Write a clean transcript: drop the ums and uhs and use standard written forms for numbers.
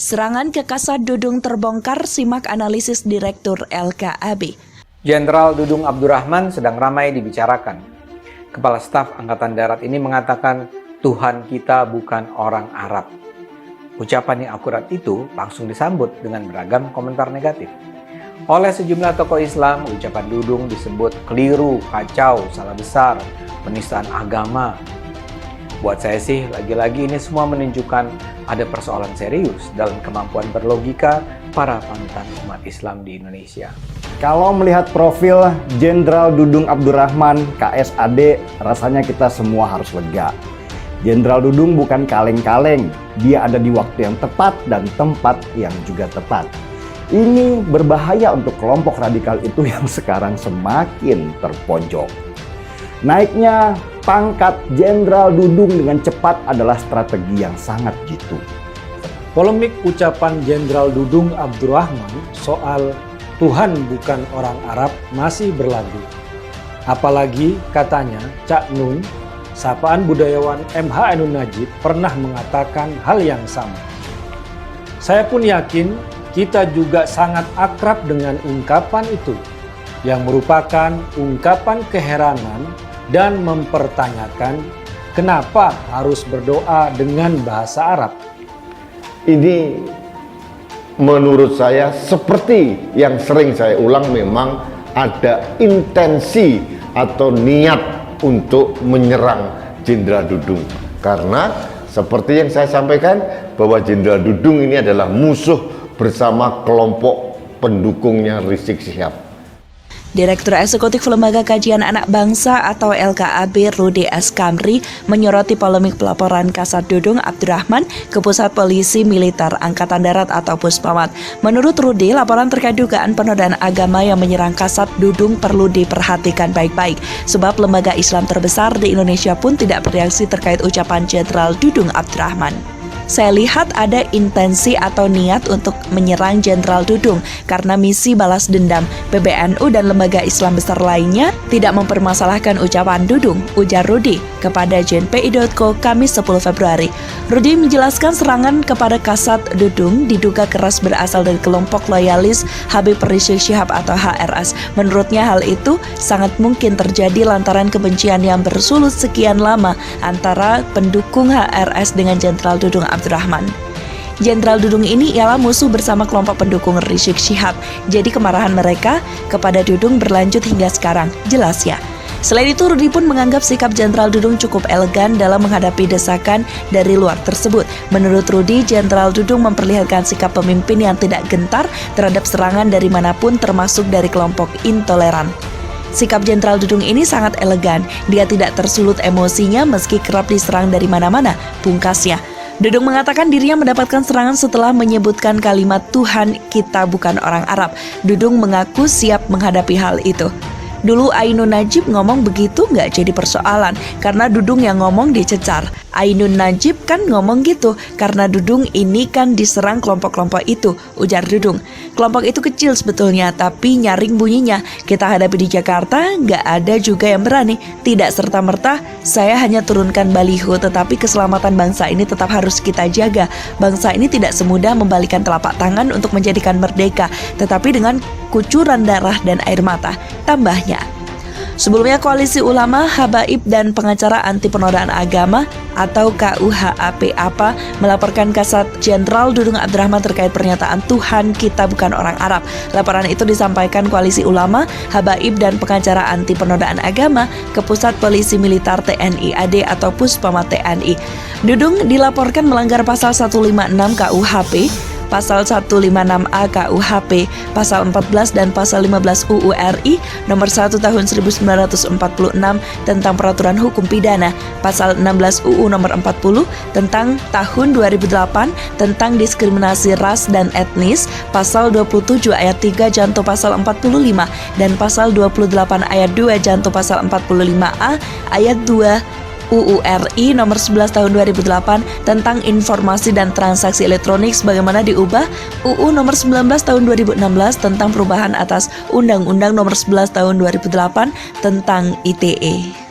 Serangan ke Kasat Dudung terbongkar, simak analisis Direktur LKAB. Jenderal Dudung Abdurrahman sedang ramai dibicarakan. Kepala Staf Angkatan Darat ini mengatakan, Tuhan kita bukan orang Arab. Ucapan yang akurat itu langsung disambut dengan beragam komentar negatif. Oleh sejumlah tokoh Islam, ucapan Dudung disebut keliru, kacau, salah besar, penistaan agama. Buat saya sih, lagi-lagi ini semua menunjukkan ada persoalan serius dalam kemampuan berlogika para panutan umat Islam di Indonesia. Kalau melihat profil Jenderal Dudung Abdurrahman, KSAD, rasanya kita semua harus lega. Jenderal Dudung bukan kaleng-kaleng, dia ada di waktu yang tepat dan tempat yang juga tepat. Ini berbahaya untuk kelompok radikal itu yang sekarang semakin terpojok. Naiknya pangkat Jenderal Dudung dengan cepat adalah strategi yang sangat jitu. Polemik ucapan Jenderal Dudung Abdurrahman soal Tuhan bukan orang Arab masih berlagu. Apalagi katanya Cak Nun, sapaan budayawan MH Ainun Najib, pernah mengatakan hal yang sama. Saya pun yakin kita juga sangat akrab dengan ungkapan itu, yang merupakan ungkapan keheranan dan mempertanyakan kenapa harus berdoa dengan bahasa Arab. Ini menurut saya seperti yang sering saya ulang, memang ada intensi atau niat untuk menyerang Jenderal Dudung. Karena seperti yang saya sampaikan bahwa Jenderal Dudung ini adalah musuh bersama kelompok pendukungnya Rizik Syihab. Direktur Eksekutif Lembaga Kajian Anak Bangsa atau LKAB Rudy S. Kamri menyoroti polemik pelaporan Kasat Dudung Abdurrahman ke Pusat Polisi Militer Angkatan Darat atau Puspamat. Menurut Rudy, laporan terkait dugaan penodaan agama yang menyerang Kasat Dudung perlu diperhatikan baik-baik, sebab lembaga Islam terbesar di Indonesia pun tidak bereaksi terkait ucapan Jenderal Dudung Abdurrahman. Saya lihat ada intensi atau niat untuk menyerang Jenderal Dudung karena misi balas dendam. PBNU dan lembaga Islam besar lainnya tidak mempermasalahkan ucapan Dudung, ujar Rudy kepada JNPI.co Kamis 10 Februari. Rudy menjelaskan serangan kepada Kasat Dudung diduga keras berasal dari kelompok loyalis Habib Rizik Syihab atau HRS. Menurutnya hal itu sangat mungkin terjadi lantaran kebencian yang bersulut sekian lama antara pendukung HRS dengan Jenderal Dudung Abdurrahman. Jenderal Dudung ini ialah musuh bersama kelompok pendukung Rizik Syihab. Jadi kemarahan mereka kepada Dudung berlanjut hingga sekarang, jelas ya. Selain itu, Rudy pun menganggap sikap Jenderal Dudung cukup elegan dalam menghadapi desakan dari luar tersebut. Menurut Rudy, Jenderal Dudung memperlihatkan sikap pemimpin yang tidak gentar terhadap serangan dari manapun, termasuk dari kelompok intoleran. Sikap Jenderal Dudung ini sangat elegan. Dia tidak tersulut emosinya meski kerap diserang dari mana-mana, pungkasnya. Dudung mengatakan dirinya mendapatkan serangan setelah menyebutkan kalimat Tuhan kita bukan orang Arab. Dudung mengaku siap menghadapi hal itu. Dulu Ainun Najib ngomong begitu nggak jadi persoalan, karena Dudung yang ngomong dicecar. Ainun Najib kan ngomong gitu, karena Dudung ini kan diserang kelompok-kelompok itu, ujar Dudung. Kelompok itu kecil sebetulnya, tapi nyaring bunyinya. Kita hadapi di Jakarta, nggak ada juga yang berani. Tidak serta-merta, saya hanya turunkan baliho, tetapi keselamatan bangsa ini tetap harus kita jaga. Bangsa ini tidak semudah membalikan telapak tangan untuk menjadikan merdeka, tetapi dengan kucuran darah dan air mata, tambahnya. Sebelumnya, Koalisi Ulama, Habaib, dan Pengacara Anti Penodaan Agama atau KUHAP APA melaporkan Kasat Jenderal Dudung Abdurrahman terkait pernyataan Tuhan kita bukan orang Arab. Laporan itu disampaikan Koalisi Ulama, Habaib, dan Pengacara Anti Penodaan Agama ke Pusat Polisi Militer TNI AD atau Puspamat TNI. Dudung dilaporkan melanggar pasal 156 KUHP, Pasal 156A KUHP, Pasal 14 dan Pasal 15 UU RI Nomor 1 Tahun 1946 tentang Peraturan Hukum Pidana, Pasal 16 UU Nomor 40 tentang Tahun 2008 tentang Diskriminasi Ras dan Etnis, Pasal 27 Ayat 3 Janto Pasal 45 dan Pasal 28 Ayat 2 Janto Pasal 45A Ayat 2 UU RI Nomor 11 Tahun 2008 tentang Informasi dan Transaksi Elektronik sebagaimana diubah UU Nomor 19 Tahun 2016 tentang perubahan atas Undang-Undang Nomor 11 Tahun 2008 tentang ITE.